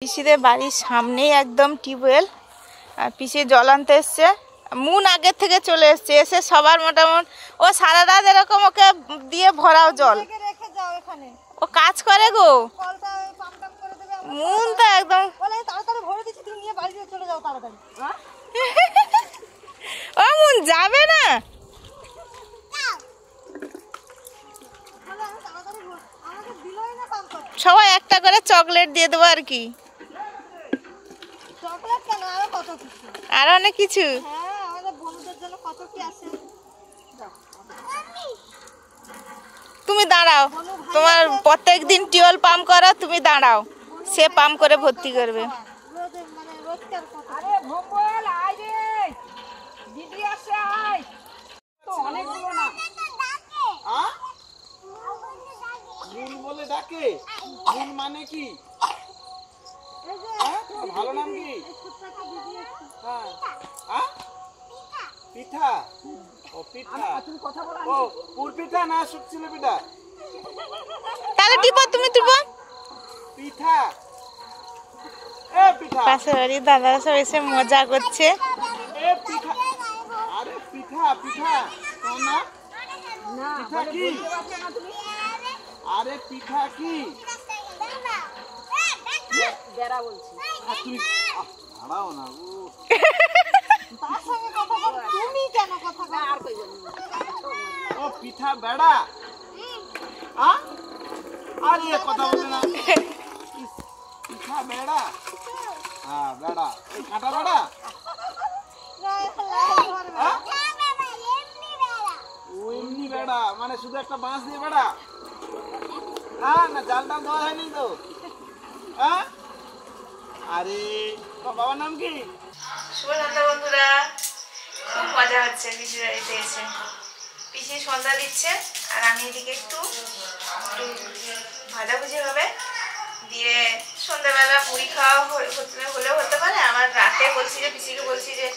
পিসিদের বাড়ির সামনেই একদম টিউবওয়েল, আর পিসি জল আনতে এসছে। মুন আগের থেকে চলে এসছে, এসে সবার মোটামুটি ও সারা রাত এরকম ওকে দিয়ে ভরাও জল, ও কাজ করে গো। মুন তো একদম ও মুন যাবে না। সবাই একটা করে চকলেট দিয়ে দেবো আর কি, আর অনেক কিছু। তুমি দাঁড়াও, তোমার প্রত্যেক দিন টিউবওয়েল পাম্প করো, তুমি দাঁড়াও, সে পাম্প করে ভর্তি করবে। মানে কি ভালো নাম কি? পিঠা। ও পিঠা, ও পুর পিঠা না শুকছিল পিঠা? তাহলে টিপো, তুমি টিপো। পিঠা, এ পিঠা। পাশের বাড়ির দাদারা সব এসে মজা করছে। এ পিঠা, আরে পিঠা পিঠা না, পিঠা কি? আরে পিঠা কি? বেড়া বলছি। তুমি দাঁড়াও না, তুমি কেন কথা আর কই বল। ও পিঠা বেড়া, আরে কথা বলে না। পিঠা বেড়া, হ্যাঁ বেড়া, এই কাঁটা বেড়া। ও এমনি বেড়া মানে শুধু একটা বাঁশ দিয়ে বেড়া? না জালটা দেওয়া হয়নি তো? আরে বাবার নাম কি? শুভ সন্ধ্যা বন্ধুরা, খুব মজা হচ্ছে পিসির বাড়িতে এসে। পিসি সন্ধ্যা দিচ্ছে আর আমি এদিকে একটু ভাজাভুজি হবে, দিয়ে সন্ধ্যাবেলা মুড়ি খাওয়া হলেও হতে পারে, আবার রাতে বলছি যে পিসিকে বলছি যে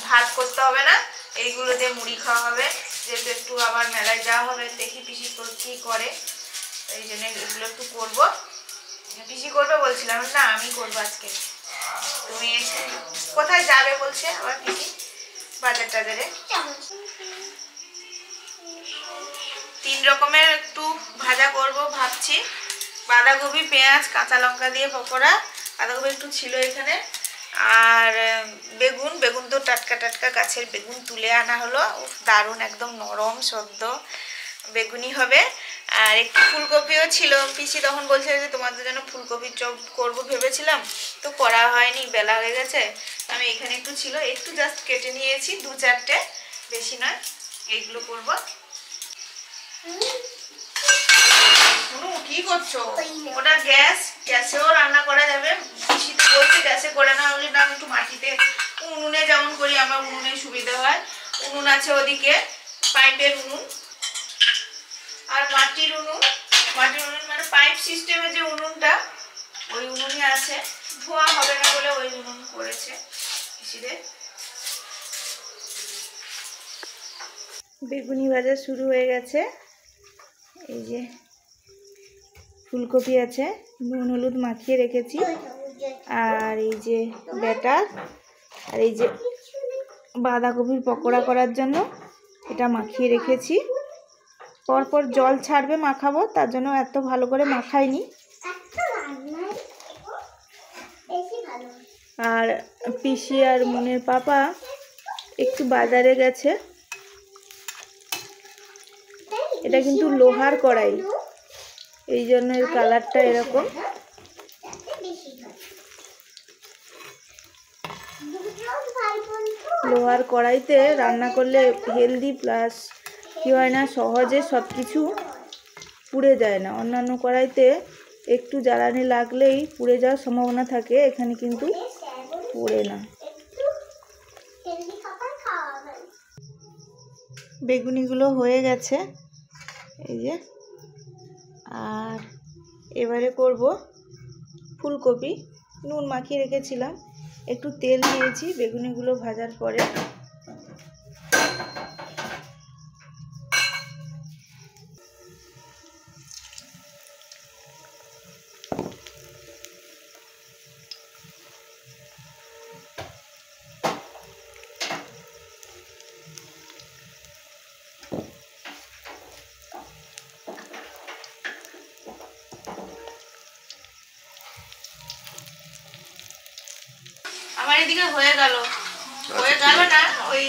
ভাত করতে হবে না, এইগুলো দিয়ে মুড়ি খাওয়া হবে, যেহেতু একটু আবার মেলায় যাওয়া হবে। দেখি পিসি কি করে, এই জন্য এগুলো একটু করবো। পিসি করবে বলছিলাম, না আমি করবো আজকে। তুমি কোথায় যাবে বলছে আবার পিসি? বাজার টাজারে। 3 রকমের একটু ভাজা করব ভাবছি। বাঁধাকপি, পেঁয়াজ, কাঁচা লঙ্কা দিয়ে পকোড়া। বাঁধাকপি একটু ছিল এখানে, আর বেগুন তো টাটকা টাটকা গাছের বেগুন তুলে আনা হলো, দারুণ একদম নরম সদ্য বেগুনি হবে। আর একটু ফুলকপিও ছিল, পিসি তখন বলছে যে তোমাদের জন্য ফুলকপির চপ করবো ভেবেছিলাম, তো করা হয়নি, বেলা হয়ে গেছে। আমি এখানে একটু ছিল, একটু জাস্ট কেটে নিয়েছি, 2-4টে, বেশি নয়। এইগুলো করবো। কি করছো? ওটা গ্যাসেও রান্না করা যাবে। পিসি তো বলছে গ্যাসে করে না, বলি না একটু মাটিতে উনুনে যেমন করি, আমার উনুনে সুবিধা হয়। উনুন আছে ওদিকে, পাইপের উনুন আর মাটির উনুন মানে পাইপ সিস্টেমের যে উনুনটা, ওই উনুনই আছে। ধোঁয়া হবে না বলে ওই উনুন করেছে পিসিদের। বেগুনি ভাজা শুরু হয়ে গেছে। এই যে ফুলকপি আছে, নুন হলুদ মাখিয়ে রেখেছি, আর এই যে ব্যাটার, আর এই যে বাঁধাকপির পকোড়া করার জন্য এটা মাখিয়ে রেখেছি। পরপর জল ছাড়বে মাখাবো, তার জন্য এত ভালো করে মাখাইনি। আর পিসি আর মুনের পাপা একটু বাজারে গেছে। এটা কিন্তু লোহার কড়াই, এই জন্য এর কালারটা এরকম। লোহার কড়াইতে রান্না করলে হেলদি, প্লাস কি হয় না, সহজে সব কিছু পুড়ে যায় না। অন্যান্য কড়াইতে একটু জ্বালানি লাগলেই পুড়ে যাওয়ার সম্ভাবনা থাকে, এখানে কিন্তু পুড়ে না। বেগুনিগুলো হয়ে গেছে এই যে। আর এবারে করব ফুলকপি, নুন মাখিয়ে রেখেছিলাম, একটু তেল দিয়েছি বেগুনিগুলো ভাজার পরে। আমার এদিকে হয়ে গেল না, ওই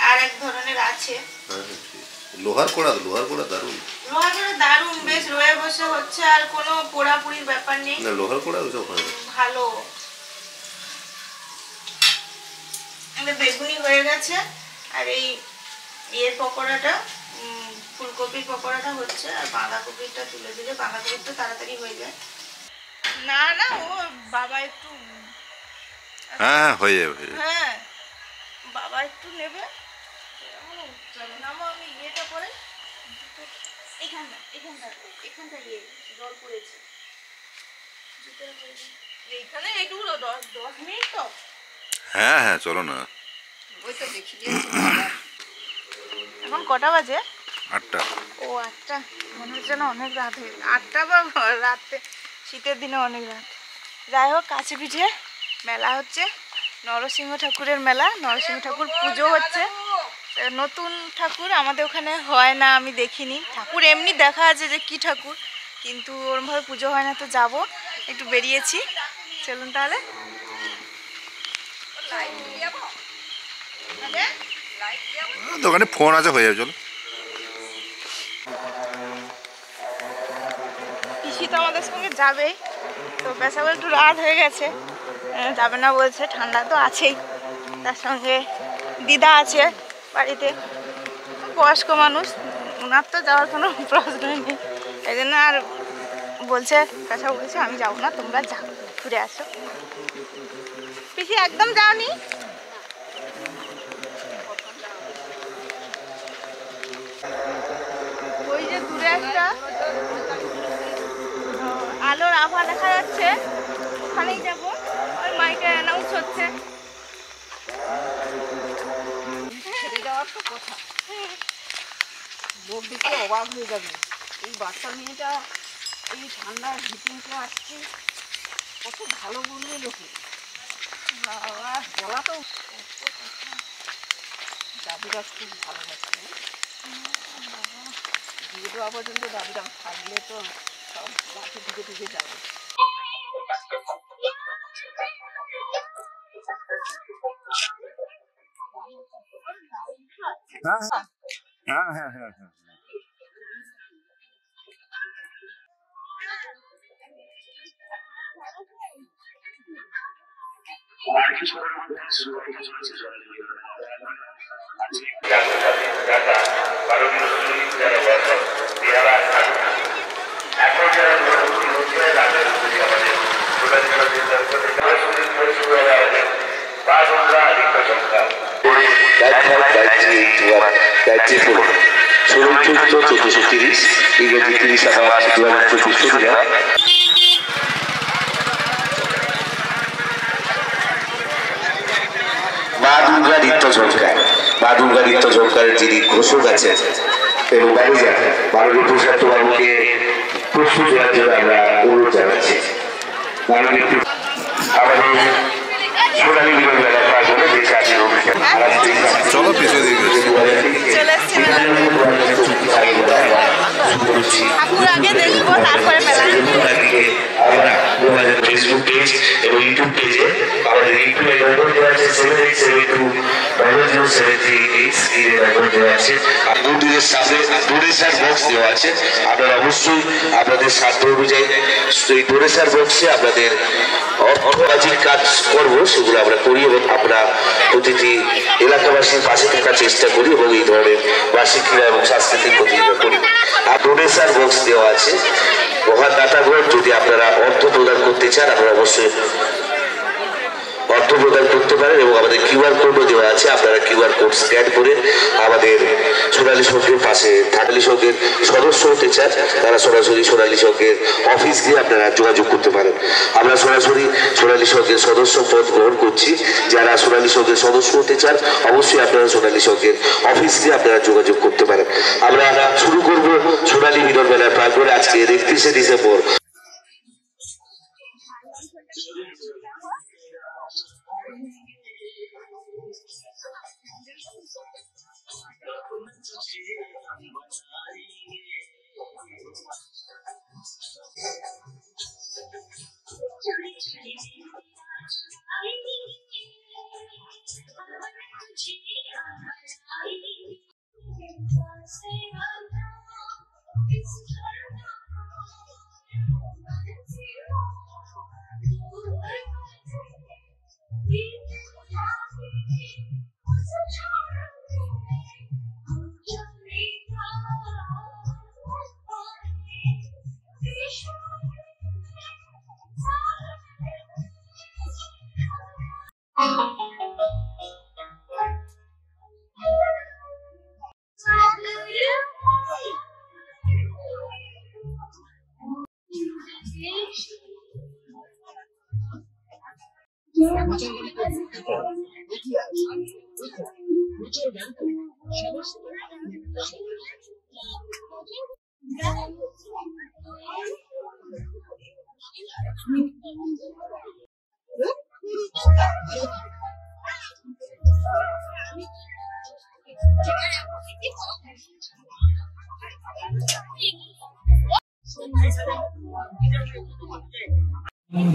আর এক ধরনের আছে। লোহার কড়া দারুণ। লোহার কড়া দারুণ, বেশ রয়ে বসে হচ্ছে, আর কোনো পোড়াপুড়ির ব্যাপার নেই। না লোহার কড়া ওসব হয় না। ভালো। বেগুনি হয়ে গেছে, আর এই পকোড়াটা, ফুলকপির পকোড়াটা হচ্ছে, আর বাঁধাকপিটা তুলে দিলে, বাঁধাকপিটা তাড়াতাড়ি হয়ে যায়। না না, ও বাবা একটু, হ্যাঁ হয়ে যাবে। হ্যাঁ বাবা একটু নেবে। নামো, আমি ইয়েটা করে এখানটা জল পড়েছে এইখানে, এইটুকু 10 মিনিট তো। হ্যাঁ হ্যাঁ চলো না। ওই তো দেখি এখন কটা বাজে? 8টা। ও 8টা, মনে হচ্ছে না অনেক রাত হয়ে, 8টা বা রাতে, শীতের দিনে অনেক রাত। যাই হোক, কাছে পিঠে মেলা হচ্ছে, নরসিংহ ঠাকুরের মেলা, নরসিংহ ঠাকুর পুজো হচ্ছে। নতুন ঠাকুর আমাদের ওখানে হয় না, আমি দেখিনি। ঠাকুর এমনি দেখা আছে যে কি ঠাকুর, কিন্তু ওরমভাবে পুজো হয় না। তো যাব, একটু বেরিয়েছি, চলুন তাহলে। দোকানে ফোন আছে, হয়ে যাবে চলো। পিসি তো আমাদের সঙ্গে যাবেই, তো বেসাবে একটু রাত হয়ে গেছে, যাবে না বলছে, ঠান্ডা তো আছেই। তার সঙ্গে দিদা আছে বাড়িতে, বয়স্ক মানুষ, ওনার তো যাওয়ার কোনো প্রশ্নই নেই। এই জন্য আর বলছে, পেশা বলছে আমি যাবো না, তোমরা যাও, ঘুরে আসো। পিসি একদম যাওনি? ওই যে দূরে একটা আলোর আভা দেখা যাচ্ছে, ওখানেই যাবো। ওই মাইকে অ্যানাউন্স হচ্ছে। ছেড়ে যাওয়ার তো কথা, লোক দেখে অবাক হয়ে যাবে। এই বাচ্চা মেয়েটা এই ঠান্ডার ভিতরে আসছে, কত ভালো বলবে লোকে। বাবা বলা তো, দাদুরা খুব ভালোবাসে। বিয়ে দেওয়া পর্যন্ত দাদুরা থাকলে তো সব বাকি ঢুকে যাবে। হ্যাঁ হ্যাঁ হ্যাঁ হ্যাঁ। মা দুর্গা নৃত্য ঝঙ্কার, মা দুর্গা নৃত্য ঝঙ্কারের যিনি ঘোষক আছেন এবং ম্যানেজার মাননীয় প্রশান্ত বাবুকে প্রস্তুত দেওয়ার জন্য আমরা অনুরোধ জানাচ্ছি। আমাদের সোনালী মিলন মেলা প্রাঙ্গণে বেশ আছেন অনুষ্ঠান। চলো পিছনে দিকে চলে এসছি ঠাকুর আগে দেখবো, তারপরে মেলা। আমরা আমাদের ফেসবুক পেজ এবং ইউটিউব পেজে আমাদের ইউটিউবে নম্বর দেওয়া আছে 7872007388 স্ক্রিনে নম্বর দেওয়া আছে। মন্দিরের সামনে ডোনেশন বক্স দেওয়া আছে, আপনারা অবশ্যই আপনাদের সাধ্য অনুযায়ী এই ডোনেশন বক্সে আপনাদের অর্থরাজির কাজ করবো, সেগুলো আমরা করি এবং আমরা প্রতিটি এলাকাবাসীর পাশে থাকার চেষ্টা করি এবং এই ধরনের বার্ষিক ক্রীড়া এবং সাংস্কৃতিক প্রতিযোগিতা করি। আর ডোনেশন বক্স দেওয়া আছে, মহান দাতাগণ যদি আপনারা অর্থ প্রদান করতে চান আপনারা অবশ্যই অর্থ প্রদান করতে পারেন এবং আমাদের কিউআর কোডও দেওয়া আছে। আপনারা কিউআর কোড স্ক্যান করে আমাদের সোনালী সংঘের পাশে সোনালী সংঘের সদস্য হতে চান, তারা সরাসরি সোনালী সংঘের অফিস গিয়ে আপনারা যোগাযোগ করতে পারেন। আমরা সরাসরি সোনালী সংঘের সদস্য পদ গ্রহণ করছি। যারা সোনালী সংঘের সদস্য হতে চান অবশ্যই আপনারা সোনালী সংঘের অফিস গিয়ে আপনারা যোগাযোগ করতে পারেন। আমরা শুরু করব সোনালী মিলন মেলার প্রাঙ্গণে আজকে 31শে ডিসেম্বর।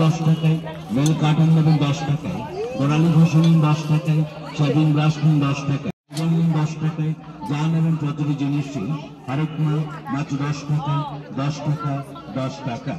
10 টাকায়, বেল কাটন দেবেন 10 টাকায়, গোড়ালি ঘষে নিন 10 টাকায়, শেভিং ব্রাশ নিন 10 টাকায়, নিন 10 টাকায়, যা নেবেন প্রতিটি জিনিসই আরেক মাত্র 10 টাকায়, 10 টাকা, 10 টাকা।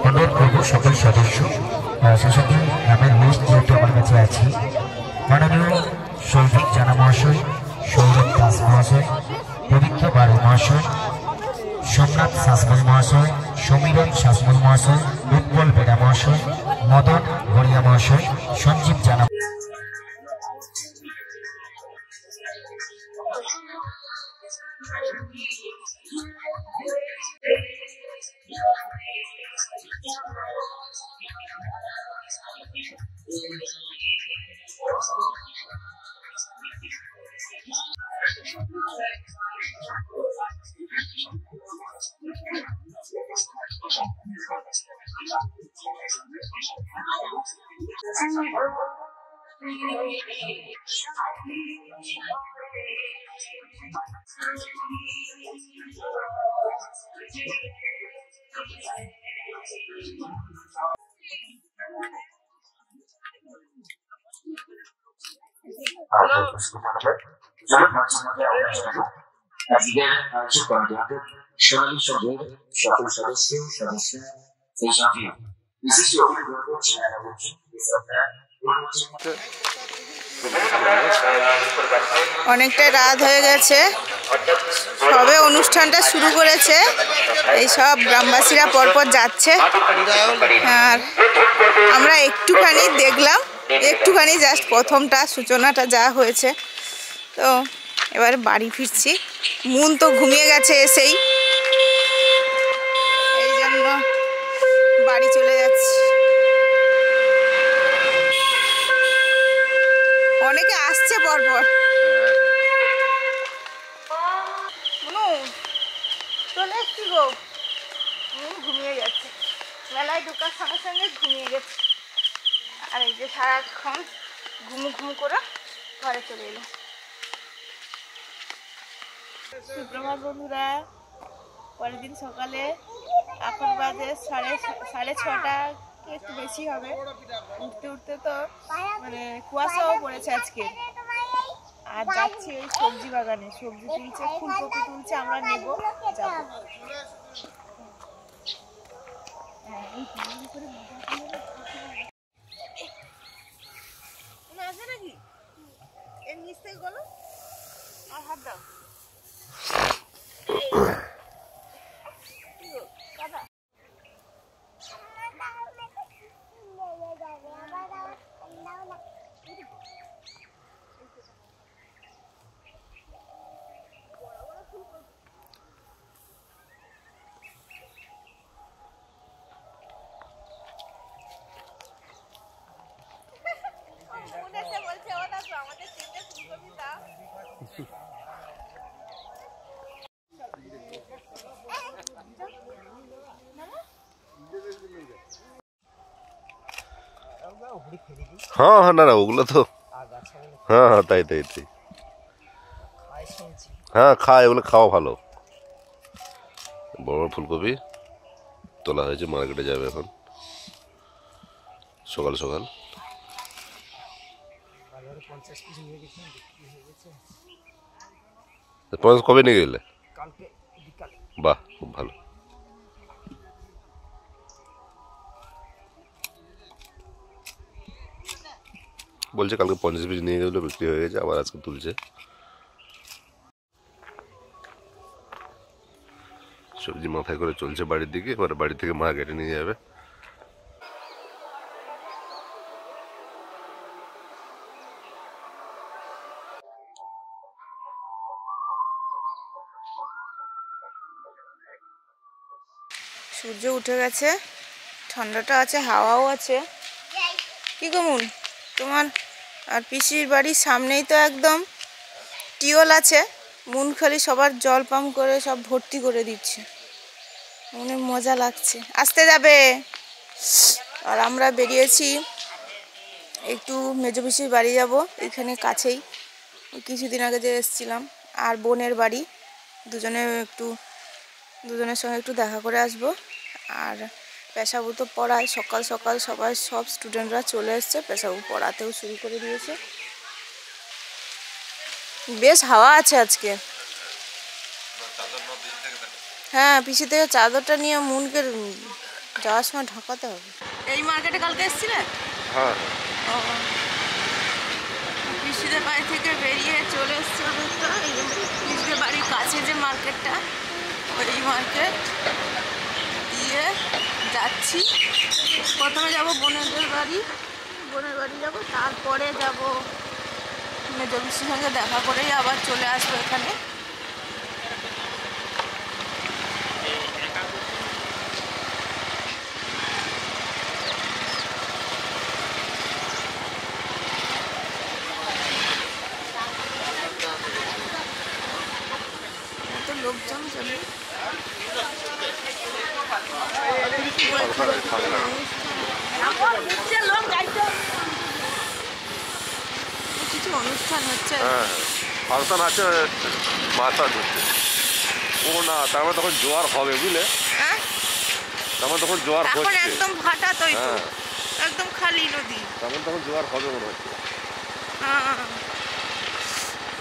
অনুরোধ করব সকল সদস্য সেই সাথে গ্রামের লিস্ট যেহেতু আমার কাছে আছে, মাননীয় সৌভিক জানা মহাশয়, সৌরভ দাস মহাশয়, পবিত্র বাড়ি মহাশয়, সোমনাথ শাসমল মহাশয়, সমীরণ শাসমল মহাশয়, উৎপল বেড়া মহাশয়, মদন গড়িয়া মহাশয়, সঞ্জীব জানা সোনালী সংঘের সকল সদস্য সদস্য সেই সঙ্গে বিশিষ্ট অনেকটা রাত হয়ে গেছে, সবে অনুষ্ঠানটা শুরু করেছে, এই সব গ্রামবাসীরা পরপর যাচ্ছে আর আমরা একটুখানি দেখলাম, একটুখানি জাস্ট প্রথমটা সূচনাটা যা হয়েছে। তো এবারে বাড়ি ফিরছি, মন তো ঘুমিয়ে গেছে এসেই, এই জন্য বাড়ি চলে যাচ্ছি। অনেকে আসছে পরপর। চলে এসছি গো, ঘুমিয়ে গেছে, মেলায় ঢোকার সঙ্গে সঙ্গে ঘুমিয়ে গেছে। আর এই যে সারাক্ষণ ঘুমু ঘুমু করে ঘরে চলে এলো। সুপ্রভাত বন্ধুরা, পরের দিন সকালে এখন বাজে সাড়ে ছটা কি একটু বেশি হবে। উঠতে উঠতে তো মানে কুয়াশাও পড়েছে আজকে। আর যাচ্ছি ওই সবজি বাগানে, সবজি তুলছে, ফুলকপি তুলছে, আমরা নেব, যাবো। আছে নাকি এর নিচ থেকে গেলো আর হাত দাও। বলছে ও দেখো আমাদের তিনটে ফুলকপি দাও। হ্যাঁ হ্যাঁ, না না ওগুলো তো, হ্যাঁ হ্যাঁ তাই তাই তাই, হ্যাঁ খায়, এগুলো খাওয়া ভালো। বড় বড় ফুলকপি তোলা হয়েছে, মার্কেটে যাবে এখন সকাল সকাল। 50 কবে নিয়ে গেলে? বাহ, খুব ভালো। বলছে কালকে 50 পিস নিয়ে গেলো, বিক্রি হয়ে গেছে, আবার আজকে তুলছে। সবজি মাথায় করে চলছে বাড়ির দিকে, এবার বাড়ি থেকে মার্কেটে নিয়ে যাবে। সূর্য উঠে গেছে, ঠান্ডাটা আছে, হাওয়াও আছে। কি কেমন তোমার আর পিসির বাড়ির সামনেই তো একদম টিউবওয়েল আছে, মুনখালি সবার জল পাম্প করে সব ভর্তি করে দিচ্ছে, অনেক মজা লাগছে। আসতে যাবে। আর আমরা বেরিয়েছি একটু মেজো পিসির বাড়ি যাব, এখানে কাছেই, কিছুদিন আগে যে এসেছিলাম, আর বোনের বাড়ি, দুজনের সঙ্গে একটু দেখা করে আসব। আর পেশাবু তো পড়ায়, সকাল সকাল সব স্টুডেন্টরা চলে এসছে, পেশাবু পড়াতেও শুরু করে দিয়েছে। বেশ হাওয়া আছে আজকে। হ্যাঁ, পিসি থেকে চাদরটা নিয়ে মুনকে যাওয়ার সময় ঢাকাতে হবে। এই মার্কেটে কালকে এসেছিলে? হ্যাঁ, পিসিদের বাড়ি থেকে বেরিয়ে চলে এসছে অনেকটা, পিসিদের বাড়ির কাছে যে মার্কেটটা, ওই মার্কেট দিয়ে যাচ্ছি। প্রথমে যাব বোনের বাড়ি যাব, তারপরে যাব মেজো পিসির সঙ্গে দেখা করেই আবার চলে আসবো এখানে। লোকজন চলে কিছু অনুষ্ঠান হচ্ছে, ফাংশন আছে, মাথা ধরছে। ও না, তার মানে তখন জোয়ার হবে, বুঝলে? হ্যাঁ, তার মানে তখন জোয়ার এখন হচ্ছে, একদম ভাটা তো, হ্যাঁ একদম খালি নদী, তার মানে তখন জোয়ার হবে মনে হচ্ছে।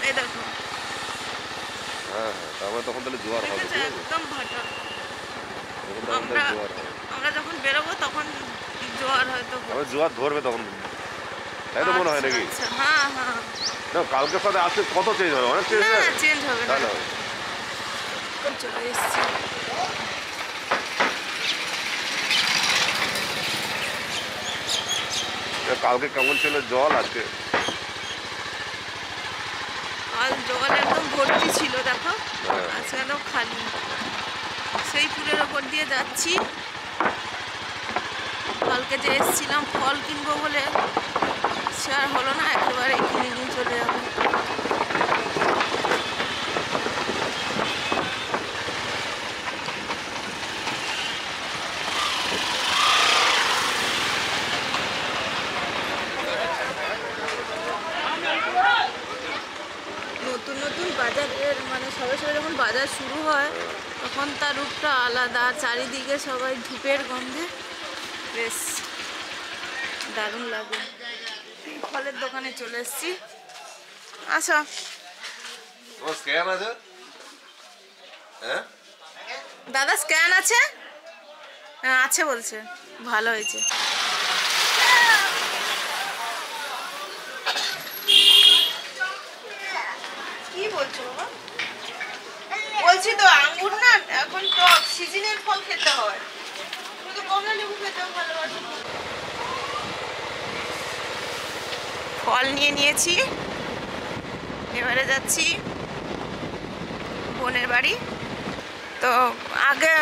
এই দেখো, হ্যাঁ হ্যাঁ, তার মানে তখন তাহলে জোয়ার হবে, ঠিক আছে? একদম ভাটা। তখন তখন তাহলে জোয়ার হবে, আমরা যখন বেরোবো তখন জোয়ার হয়তো, তবে জোয়ার ধরবে তখন, তাই তো মনে হয় নাকি? হ্যাঁ হ্যাঁ, না কালকের সাথে আজকে কত চেঞ্জ হবে, অনেক চেঞ্জ হবে। চেঞ্জ হবে না। তাহলে চলে এসেছি। কালকে কেমন ছিল জল, আজকে আর জল একদম ভর্তি ছিল, দেখো আজকে একদম খালি। সেই পুলের ওপর দিয়ে যাচ্ছি। কালকে যে এসেছিলাম ফল কিনবো বলে, সে আর হলো না, একেবারে কিনে নিয়ে চলে যাবো। নতুন নতুন বাজারের মানে সবে সবে যখন বাজার শুরু হয় তখন তার রূপটা আলাদা, চারিদিকে সবাই ধূপের গন্ধে বেশ দারুণ লাগে। ফলের দোকানে চলে এসেছি, আসো। স্ক্যান আছে? হ্যাঁ দাদা স্ক্যান আছে? হ্যাঁ আছে বলছে, ভালো হয়েছে। কি বলছো বাবা? বলছি তো আঙ্গুর না এখন টক সিজনের ফল খেতে হয়, তুমি তো কমলা লেবু খেতেও ভালোবাসো। ফল নিয়ে নিয়েছি, এবারে যাচ্ছি বোনের বাড়ি। তো আগে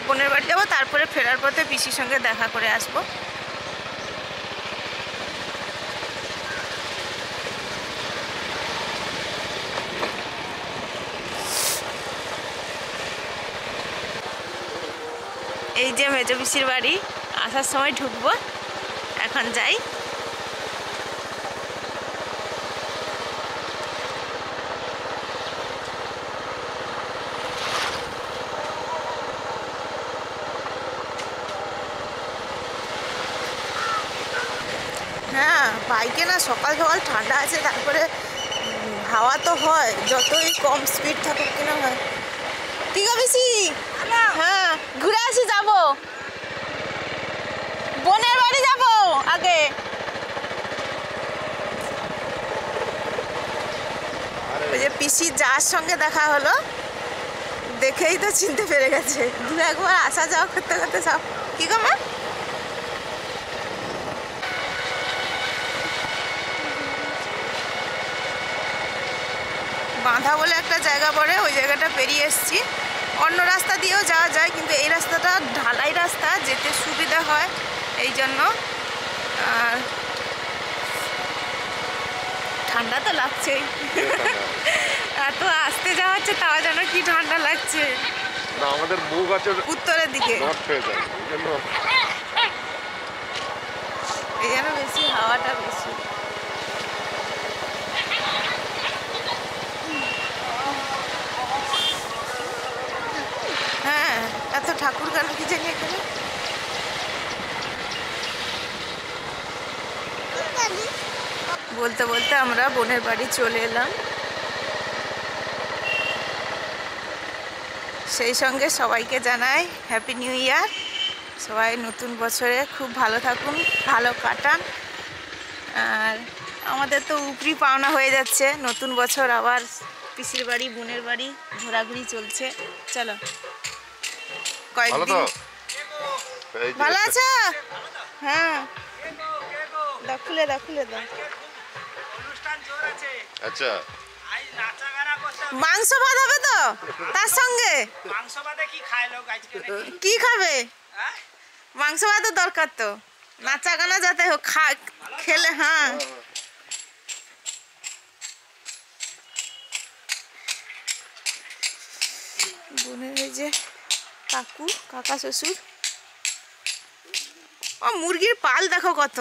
বোনের বাড়ি যাবো, তারপরে ফেরার পথে পিসির সঙ্গে দেখা করে আসবো। এই যে মেজো পিসির বাড়ি, আসার সময় ঢুকবো, এখন যাই। হ্যাঁ বাইকে না সকাল সকাল ঠান্ডা আছে, তারপরে হাওয়া তো হয়, যতই কম স্পিড থাকুক কিনা হয়। ঠিক আছে পিসি, হ্যাঁ ঘুরে আসি, যাবো বোনের বাড়ি যাবো আগে। ওই যে পিসি যার সঙ্গে দেখা হলো, দেখেই তো চিনতে পেরে গেছে, দু একবার আসা যাওয়া করতে করতে সব। কি গো মা? বাঁধা বলে একটা জায়গা পড়ে, ওই জায়গাটা পেরিয়ে এসেছি। অন্য রাস্তা দিয়েও যাওয়া যায়, কিন্তু এই রাস্তাটা ঢালাই রাস্তা, যেতে সুবিধা হয় এই জন্য। আর ঠান্ডা তো লাগছেই, এত আসতে যাওয়া হচ্ছে, তাও যেন কি ঠান্ডা লাগছে। না আমাদের মুখ আছে উত্তরের দিকে, নর্থ হয়ে যায়, এই জন্য এই জন্য বেশি হাওয়াটা বেশি। হ্যাঁ এত ঠাকুর কেন কি জানি এখানে। বলতে বলতে আমরা বোনের বাড়ি চলে এলাম। সেই সঙ্গে সবাইকে জানাই হ্যাপি নিউ ইয়ার। সবাই নতুন বছরে খুব ভালো থাকুন, ভালো কাটান। আর আমাদের তো উপরি পাওনা হয়ে যাচ্ছে, নতুন বছর আবার পিসির বাড়ি বোনের বাড়ি ঘোরাঘুরি চলছে। চলো কয়েকদিন। ভালো আছো? হ্যাঁ দাও, খুলে দাও, খুলে দাও। আচ্ছা মাংস ভাত হবে তো তার সঙ্গে? কি খাবে? মাংস ভাতের দরকার তো, নাচা গানা যাতে হোক, খেলে। হ্যাঁ বোনের এই যে কাকু, কাকা শ্বশুর। ও মুরগির পাল দেখো কত,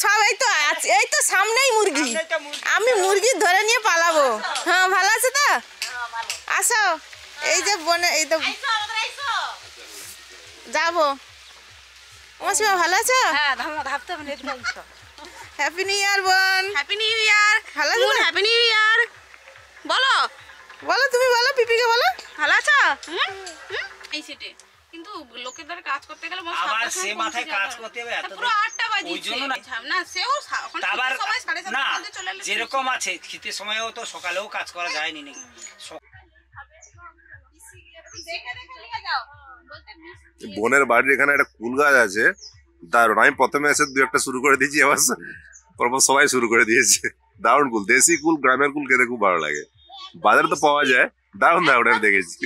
সব এই তো আছে, এই তো সামনেই মুরগি, আমি মুরগি ধরে নিয়ে পালাবো। হ্যাঁ ভালো আছে তো? আসো, এই যে বোনে, এই তো যাবো। মাসিমা ভালো আছো? হ্যাপি নিউ ইয়ার বোন। Happy new year. ভালো আছো? Happy new year. বলো বলো, তুমি বলো, পিপিকে বলো। ভালো আছো? এই সিটে কিন্তু লোকের দ্বারা কাজ করতে গেলে আবার সে মাথায় কাজ করতে হবে এত পুরো 8টা বাজে, ওই জন্য না সেও এখন আবার সময় 7:30 না মধ্যে চলে এলে যেরকম আছে শীতের সময়ও তো সকালেও কাজ করা যায়নি নাকি। বোনের বাড়ির এখানে একটা কুল গাছ আছে, দারুণ। আমি প্রথমে এসে দু একটা শুরু করে দিয়েছি, আবার পরপর সবাই শুরু করে দিয়েছে। দারুণ কুল, দেশি কুল, গ্রামের কুল খেতে খুব ভালো লাগে। বাজারে তো পাওয়া যায়, দারুণ দারুণ আমি দেখেছি।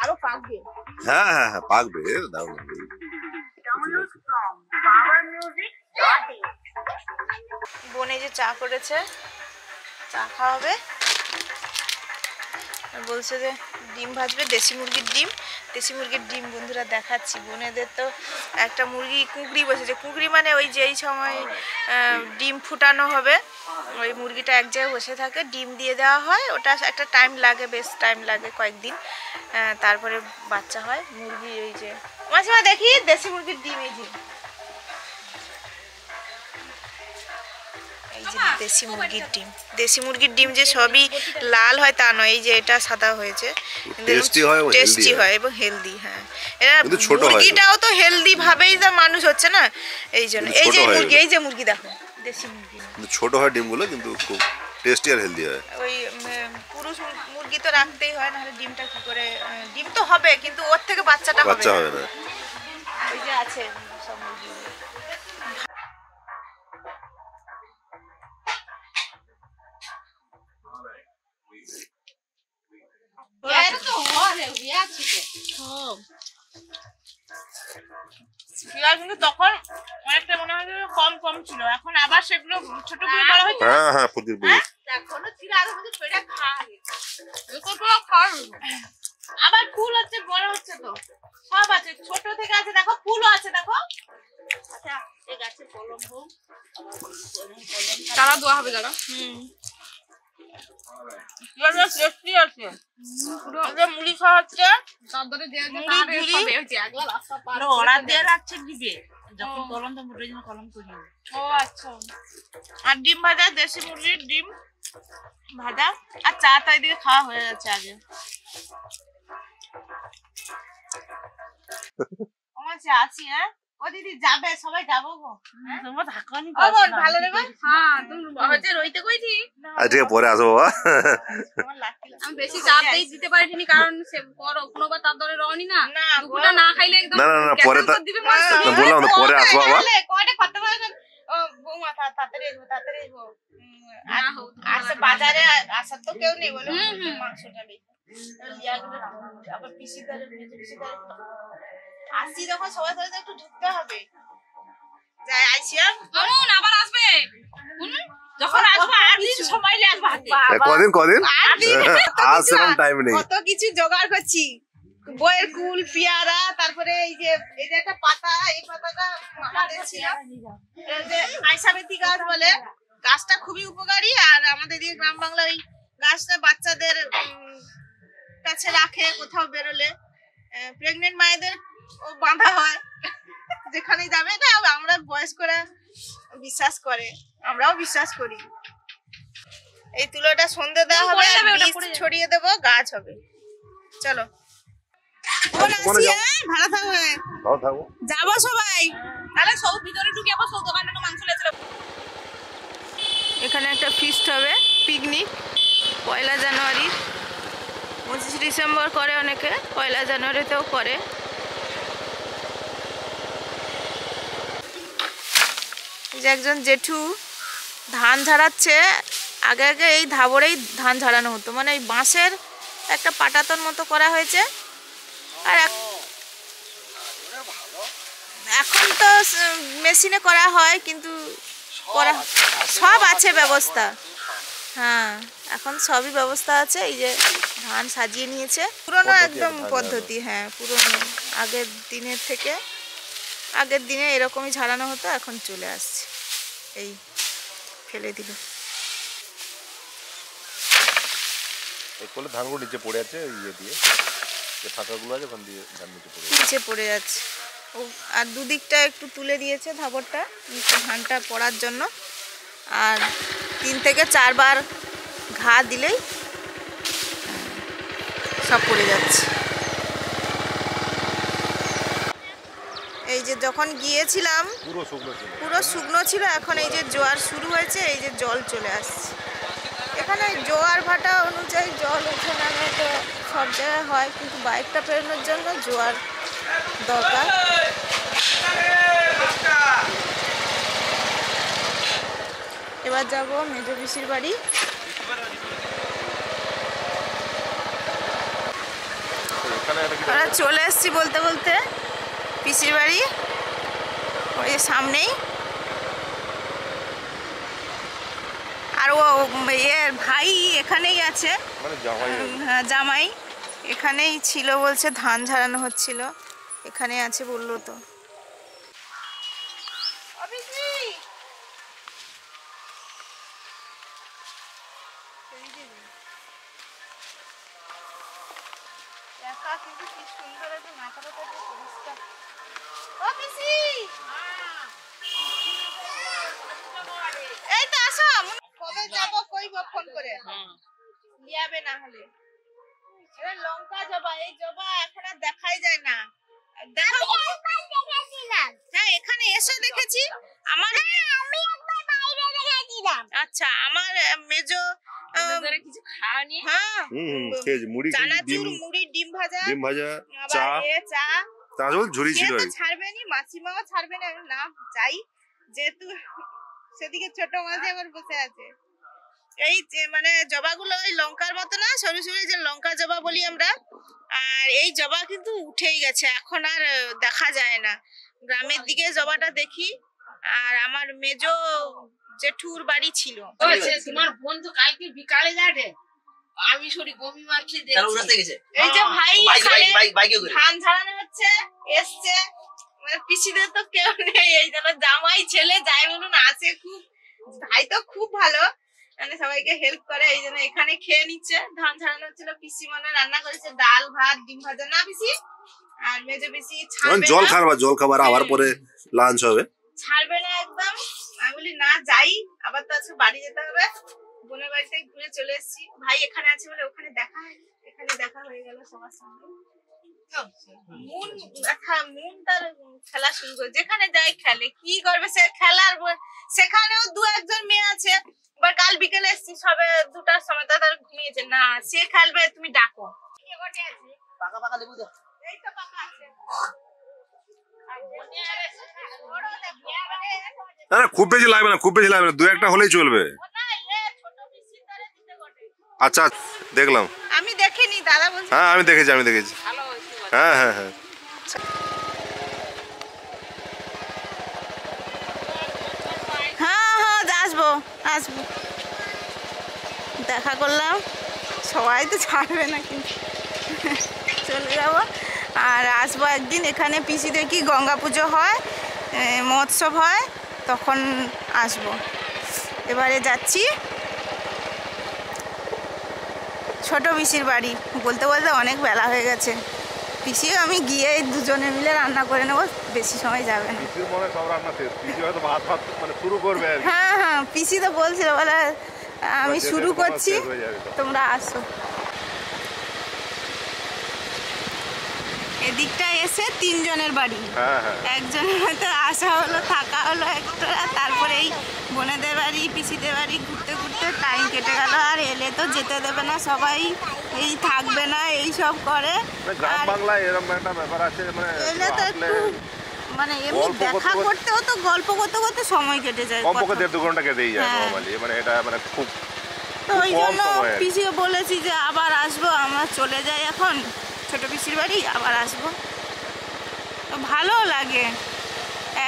আরো পাকবে। হ্যাঁ হ্যাঁ হ্যাঁ পাকবে, দারুণ লাগবে। বোনে যে চা করেছে, চা খাওয়াবে, বলছে যে ডিম ভাজবে, দেশি মুরগির ডিম। দেশি মুরগির ডিম বন্ধুরা দেখাচ্ছি। বোনেদের তো একটা মুরগি কুঁকড়ি বসেছে। কুঁকড়ি মানে ওই যেই সময় ডিম ফুটানো হবে ওই মুরগিটা এক জায়গায় বসে থাকে, ডিম দিয়ে দেওয়া হয়। ওটা একটা টাইম লাগে, বেশ টাইম লাগে কয়েকদিন, তারপরে বাচ্চা হয় মুরগি। ওই যে মাঝে দেখি দেশি মুরগির ডিম, এই যে দেশি মুরগির ডিম। দেশি মুরগির ডিম যে সবই লাল হয় তা নয়, এই যে এটা সাদা হয়েছে, টেস্টি হয় এবং হেলদি। হ্যাঁ, এরা মুরগিটাও তো হেলদি ভাবেই যা মানুষ হচ্ছে না, এই জন্য। এই যে মুরগি, এই যে মুরগি দেখো, দেশি মুরগি ছোট হয় ডিমগুলো, কিন্তু খুব টেস্টি আর হেলদি হয়। ওই পুরুষ মুরগি তো রাখতেই হয়, নাহলে ডিমটা কি করে, ডিম তো হবে কিন্তু ওর থেকে বাচ্চাটা হবে না। ওই যে আছে সব মুরগি। কিন্তু তখন অনেকটা মনে হয় কম কম ছিল, এখন আবার সেগুলো ছোট করে বড় হচ্ছে। হ্যাঁ হ্যাঁ, প্রচুর প্রচুর। এখনো ছিল, আর আমাদের পেটে আবার ফুল হচ্ছে, বড় হচ্ছে, তো সব আছে, ছোট থেকে আছে, দেখো ফুলও আছে, দেখো। আচ্ছা, এই গাছে কলম হোক, চারা দেওয়া হবে যারা। মুড়ি খাওয়া হচ্ছে, অর্ডার দিয়ে রাখছে দিবে যখন কলম তো মোটের জন্য কলম করি। ও আচ্ছা। আর ডিম ভাজা, দেশি মুরগির ডিম ভাজা আর চা তো এদিকে খাওয়া হয়ে গেছে আগে। আছি। হ্যাঁ ও দিদি যাবে, সবাই যাবো গো। তোমার ধাক্কানি ভালো রে। হ্যাঁ তুমি হচ্ছে রইতে কইছি। আজকে পরে আসবো বাবা। আমি বেশি চাপ দিতে পারিনি, কারণ সে পর কোনোবার তার ধরে রওনি না, দুপুরটা না খাইলে একদম না না না, পরে বললাম তো পরে আসবো বাবা। কয়টা করতে পারবেন? ও বৌমা তাড়াতাড়ি এসো, তাড়াতাড়ি এসো। আচ্ছা, বাজারে আসার তো কেউ নেই বলে মাংসটা নেই। আবার পিসিদারে আসি যখন সবাই সাথে একটু ঢুকতে হবে। যাই আইসিয়া আবার আসবে যখন আসবো, আর দিন সময় লাগবে। কদিন আর সেরকম টাইম নেই। কত কিছু জোগাড় করছি, বইয়ের কুল, পেয়ারা, তারপরে এই যে একটা পাতা, এই পাতাটা আমাদের ছিল যে আইসাবেতি গাছ বলে, গাছটা খুবই উপকারী। আর আমাদের এই গ্রাম বাংলার এই গাছটা বাচ্চাদের কাছে রাখে, কোথাও বেরোলে প্রেগনেন্ট মায়েদের ও বাঁধা হয়, যেখানে যাবে না। আমরা বয়স্করা বিশ্বাস করে, আমরাও বিশ্বাস করি। এই তুলোটা সন্ধে দেওয়া হবে, বীজ ছড়িয়ে দেবো, গাছ হবে। চলো ভালো থাকবে, যাবো সবাই। তাহলে সব ভিতরে ঢুকে আবার সব দোকানে মাংস লেছিল। এখানে একটা ফিস্ট হবে, পিকনিক। 1 জানুয়ারি, 25 ডিসেম্বর করে অনেকে, 1 জানুয়ারিতেও করে। যে একজন জেঠু ধান ঝাড়াচ্ছে। আগে আগে এই ধাবরেই ধান ঝাড়ানো হতো, মানে এই বাঁশের একটা পাটাতন মতো করা হয়েছে। আর এখন তো মেশিনে করা হয়, কিন্তু সব আছে ব্যবস্থা। হ্যাঁ, এখন সবই ব্যবস্থা আছে। এই যে ধান সাজিয়ে নিয়েছে, পুরনো একদম পদ্ধতি। হ্যাঁ, পুরনো আগের দিনের থেকে, আগের দিনে এরকমই ঝাড়ানো হতো, এখন চলে আসছে। এই ফেলে দিল, ধানগুলো নিচে পড়ে আছে, ইয়ে দিয়ে ফাঁকাগুলো আছে, ওখান দিয়ে ধান নিচে পড়ে যাচ্ছে। ও আর দুদিকটা একটু তুলে দিয়েছে ধাবরটা, ধানটা পড়ার জন্য। আর 3 থেকে 4 বার ঘা দিলেই সব পড়ে যাচ্ছে। এই যে যখন গিয়েছিলাম পুরো শুকনো ছিল, এখন এই যে জোয়ার শুরু হয়েছে, এই যে জল চলে আসছে। এখানে জোয়ার ভাটা অনুযায়ী জল ওঠে নামে তো সব জায়গায় হয়, কিন্তু বাইকটা ফেরানোর জন্য জোয়ার দরকার। এবার যাব মেজো পিসির বাড়ি। আমরা চলে এসেছি বলতে বলতে পিসির বাড়ি, ওই সামনেই। আর ও এর ভাই এখানেই আছে, হ্যাঁ জামাই এখানেই ছিল বলছে, ধান ঝাড়ানো হচ্ছিল, এখানে আছে বললো তো। কিন্তু কি সুন্দর একটা মাথাটা পরিষ্কার। এই তো আসো, কবে যাবো কইবো ফোন করে, যাবে না হলে। এটা লঙ্কা জবা, এই জবা এখন আর দেখাই যায় না। দেখো, হ্যাঁ এখানে এসে দেখেছি। আমার আমি একবার বাইরে দেখেছিলাম। আচ্ছা, আমার মেজো কিছু খাওয়ানি, হ্যাঁ মুড়ি, চানাচুর, মুড়ি, ডিম ভাজা, চা, চা ঝুড়ি ছিল। ছাড়বে নি, মাসিমাও ছাড়বে না, না যাই, যেহেতু সেদিকে ছোট মাঝে আবার বসে আছে। এই মানে জবাগুলো ওই লঙ্কার মতো না, সরু সরু যে লঙ্কা জবা বলি আমরা। আর এই জবা কিন্তু উঠেই গেছে, এখন আর দেখা যায় না। গ্রামের দিকে জবাটা দেখি। আর আমার মেজো জেঠুর বাড়ি ছিল। তোমার বন্ধু কালকে বিকালে যাবে, আমি সরি বমি মারছি দেখছি। এই যে ভাই ধান ঝাড়ানো হচ্ছে, এসছে, মানে পিসিদের তো কেউ নেই, এই জন্য জামাই ছেলে যাই বলুন আসে। খুব ভাই তো খুব ভালো, মানে সবাইকে হেল্প করে, এই জন্য এখানে খেয়ে নিচ্ছে। ধান ঝাড়ানো হচ্ছিল, পিসি মনে রান্না করেছে ডাল ভাত ডিম ভাজা, না পিসি? আর মেজো পিসি জল খাবার আবার পরে লাঞ্চ হবে, ছাড়বে না একদম। আমি বলি না যাই, আবার তো আজকে বাড়ি যেতে হবে। বোনের বাড়িতে ঘুরে চলে এসেছি, ভাই এখানে আছে বলে ওখানে দেখা হয়নি, এখানে দেখা হয়ে গেল সবার সঙ্গে। মুন তার খেলা শুরু করে, যেখানে যাই খেলে, কি করবে সে খেলার। সেখানেও দু একজন মেয়ে আছে। এবার কাল বিকেলে এসেছি, সবে 2টার সময়, তাদের ঘুমিয়েছে না, সে খেলবে, তুমি ডাকো। পাকা পাকা লেবু দাও। এই তো পাকা আছে। না খুব বেশি লাগবে না, খুব বেশি লাগবে না, 2-1টা হলেই চলবে। আচ্ছা দেখলাম, আমি দেখিনি, দাদা বলছে। হ্যাঁ আমি দেখেছি। হ্যাঁ হ্যাঁ হ্যাঁ হ্যাঁ আসবো। দেখা করলাম, সবাই তো ছাড়বে না কিন্তু চলে যাবো। আর আসবো একদিন, এখানে পিসি দেখি গঙ্গা পুজো হয়, মহোৎসব হয়, তখন আসবো। এবারে যাচ্ছি ছোট পিসির বাড়ি। বলতে বলতে অনেক বেলা হয়ে গেছে। পিসি আমি গিয়ে দুজনে মিলে রান্না করে নেবো, বেশি সময় যাবে না। হ্যাঁ পিসি তো বলছিল, বলে আমি শুরু করছি, তোমরা আসো। এদিকটা এসে 3 জনের বাড়ি, একজনের হয়তো আসা হলো, থাকা হলো একটা, তারপরে এই বোনেদের বাড়ি পিসিদের বাড়ি ঘুরতে ঘুরতে টাইম কেটে গেল। আর এলে তো যেতে দেবে না, সবাই এই থাকবে না, এই সব করে। এলে তো একটু মানে এমনি দেখা করতেও তো গল্প করতে করতে সময় কেটে যায়, কমপক্ষে 1.5-2 ঘন্টা কেটেই যায় নরমালি, মানে এটা মানে খুব। তো ওই জন্য পিসিও বলেছি যে আবার আসবো, আমরা চলে যাই এখন ছোট পিসির বাড়ি, আবার আসবো। তো ভালো লাগে,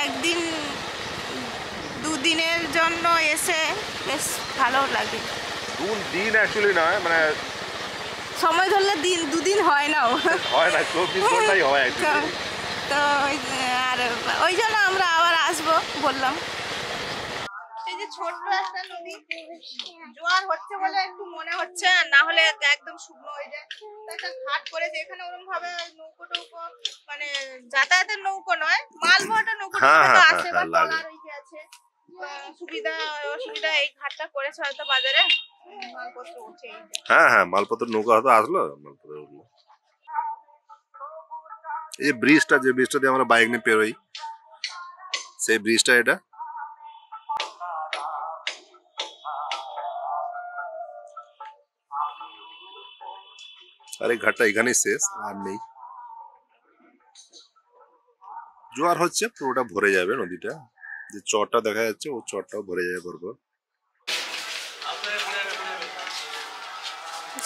একদিন 2 দিনের জন্য এসে বেশ ভালো লাগে। 2 দিন অ্যাকচুয়ালি নয়, মানে সময় ধরলে 2 দিন হয় না, 24 ঘন্টাই হয়। তো আর ওই জন্য আমরা আবার আসবো বললাম। এই যে ছোট্ট একটা নদী, জোয়ার হচ্ছে বলে একটু মনে হচ্ছে, আর না হলে একদম শুকনো হয়ে যায়। একটা ঘাট করেছে এখানে, ওরকম ভাবে নৌকো টৌকো, মানে যাতায়াতের নৌকো নয়, মাল ভরাটা নৌকো আছে বা ট্রলার আছে, সুবিধা অসুবিধা এই ঘাটটা করেছে হয়তো বাজারে মালপত্র উঠে। হ্যাঁ মালপত্র নৌকা হয়তো আসলো, মালপত্র উঠলো। এই যে ব্রিজটা, যে ব্রিজটা দিয়ে আমরা বাইক নিয়ে পেরোই, সেই ব্রিজটা এটা। আর এই ঘাটটা এখানেই শেষ, আর নেই। জোয়ার হচ্ছে, পুরোটা ভরে যাবে নদীটা, যে চরটা দেখা যাচ্ছে ও চরটাও ভরে যাবে পরপর।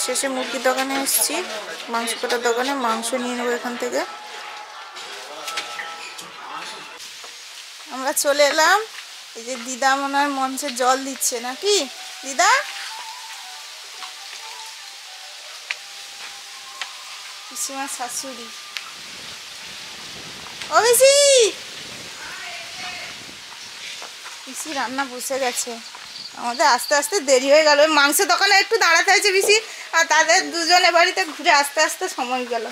শেষে মুরগির দোকানে এসেছি, মাংস কাটার দোকানে, মাংস নিয়ে নেবো এখান থেকে। আমরা চলে এলাম। এই যে দিদা মনে হয় মঞ্চে জল দিচ্ছে নাকি দিদা? পিসিমার শাশুড়ি। ও পিসি, পিসি রান্না বসে গেছে। আমাদের আস্তে আস্তে দেরি হয়ে গেল। মাংস দোকানে একটু দাঁড়াতে হয়েছে পিসি, আর তাদের দুজনে বাড়িতে ঘুরে আস্তে আস্তে সময় গেল।